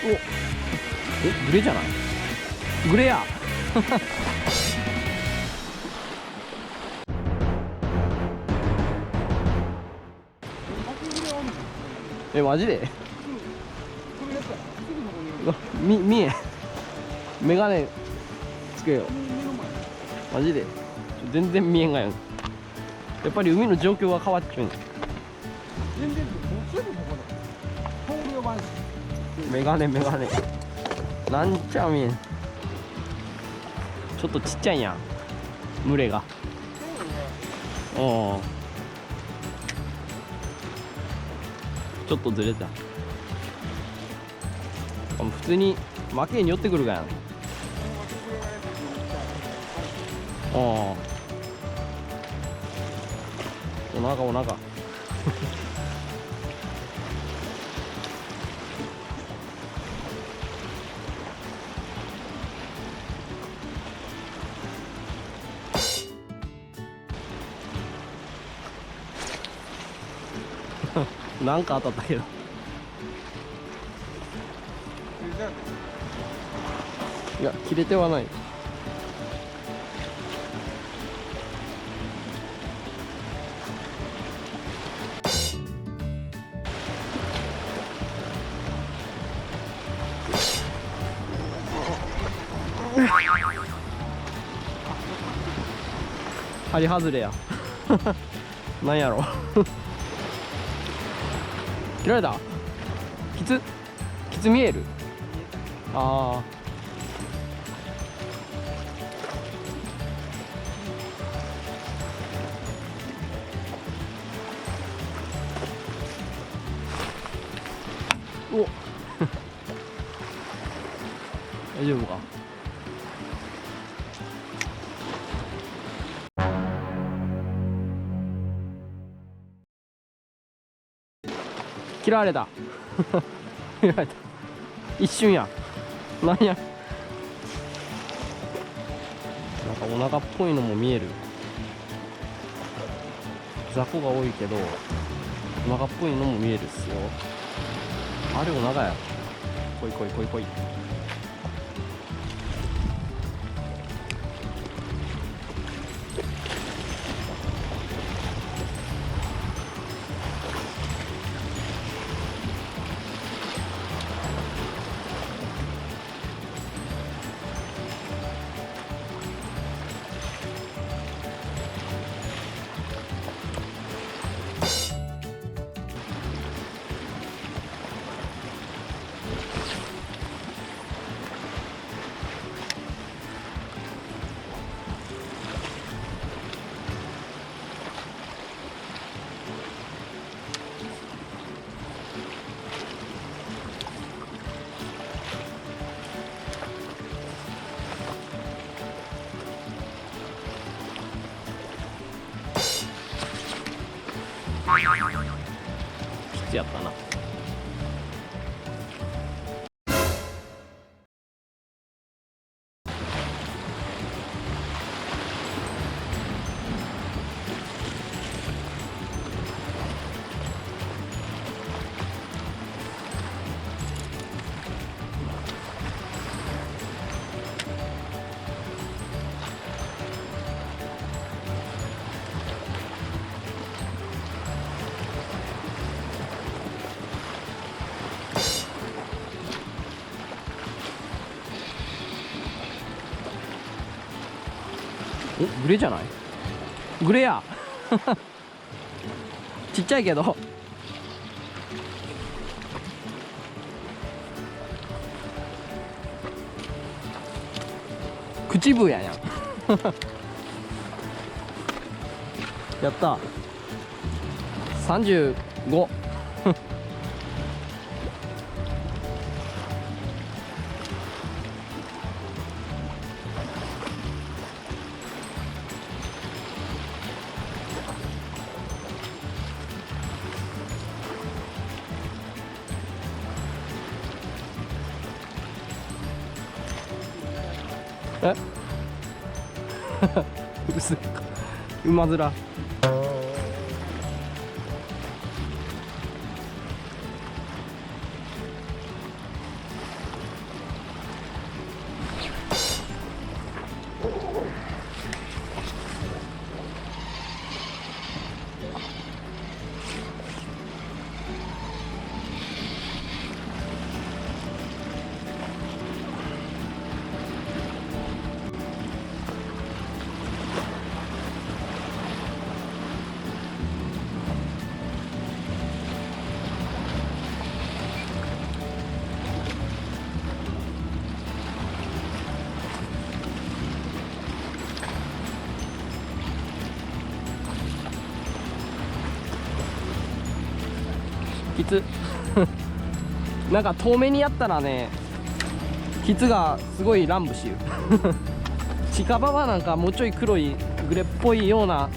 グレじゃない？グレやマジで見えメガネつけよう。マジで全然見えんがよ。やっぱり海の状況が変わっちゃう。全然もうすぐここだ。通り呼ばんし。メガネなんちゃ見えん。ちょっとちっちゃいやん群れが。おおちょっとずれた。普通に負けに寄ってくるがやん。お腹なんか当たったけど。いや切れてはない。針外れやなんやろ切られた。きつ見える。ああお大丈夫か。切られた切られた一瞬や。なんやなんかお腹っぽいのも見える。雑魚が多いけどお腹っぽいのも見えるっすよ。あれお腹や。来いきつやったな。グレじゃない？グレやちっちゃいけど口笛やんやった35え薄いか馬面。きつなんか遠目にやったらねキツがすごい乱舞しゆ近場はなんかもうちょい黒いグレっぽいような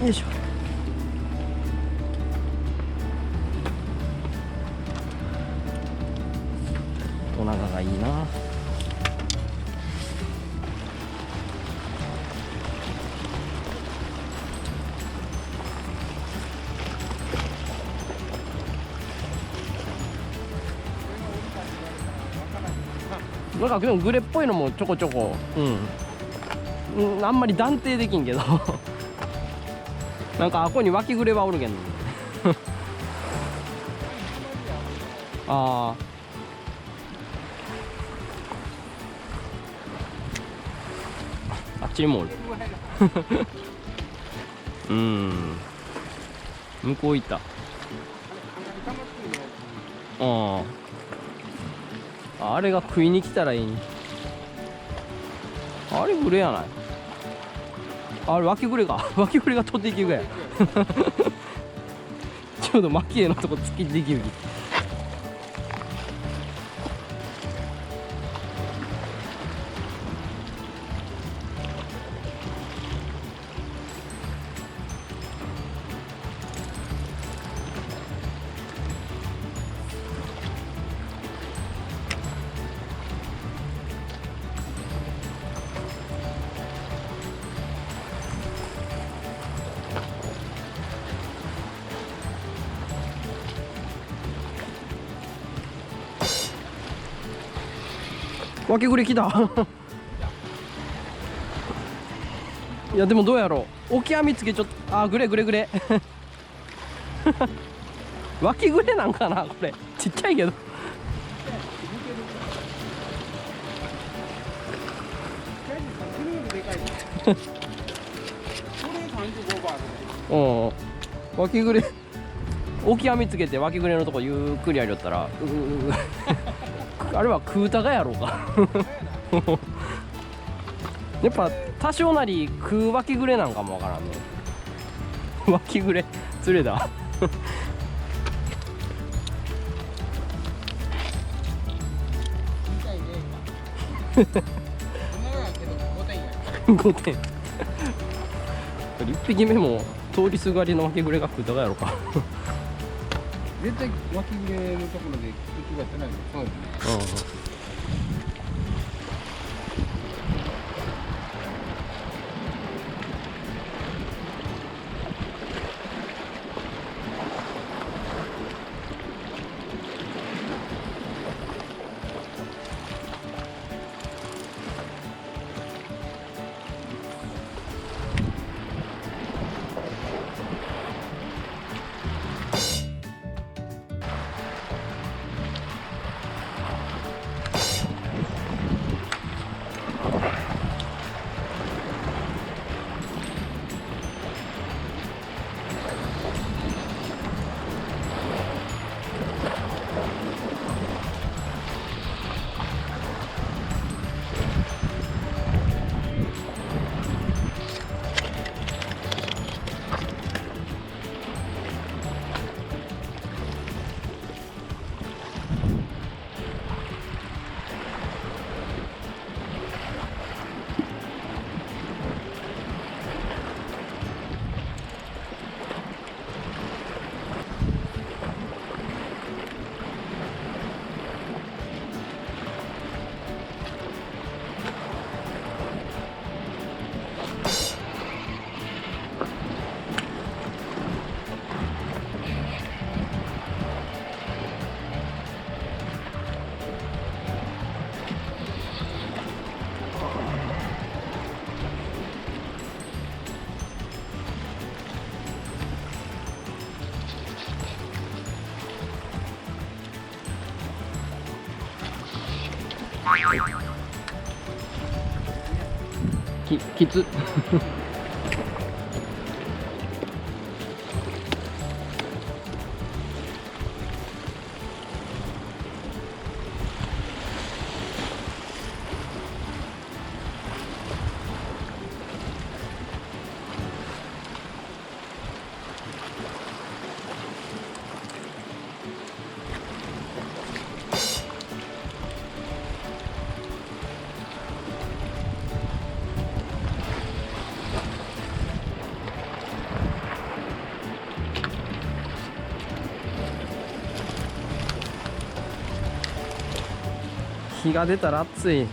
よいしょ。お腹がいいな。なんかでもグレっぽいのもちょこちょこ、あんまり断定できんけどなんかあこに脇グレはおるけんああっちにもおる向こう行った。あれが食いに来たらいいに。あれグレやない。あれ脇グレか脇グレが取っていきぐらいちょうど巻き絵のとこ突きできる。脇グレ来たいやでもどうやろう、オキアミつけちょっと、グレグレグレ脇グレなんかなこれ、ちっちゃいけど脇グレオキアミつけて脇グレのとこゆっくりやりよったらあれは食うたがやろうかやっぱ多少なり食う脇グレなんかもわからんね脇グレ釣れだ5点1匹目も通りすがりの脇グレが食うたがやろうか絶対脇グレのところで口がやってないのそうですね。きつ日が出たら暑い。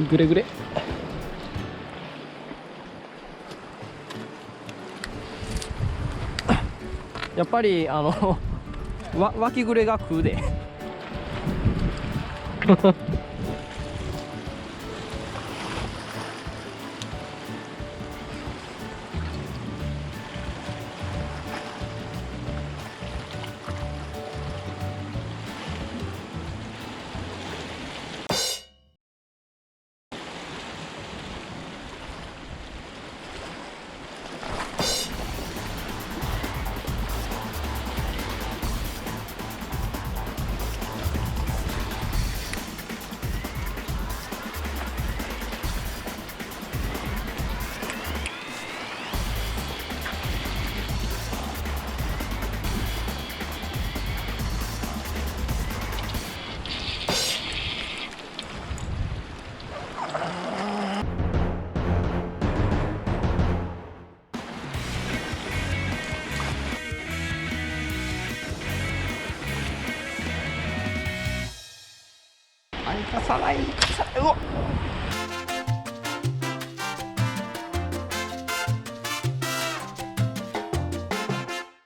ぐれぐれ。やっぱり脇ぐれが食うであれかさない、うわっ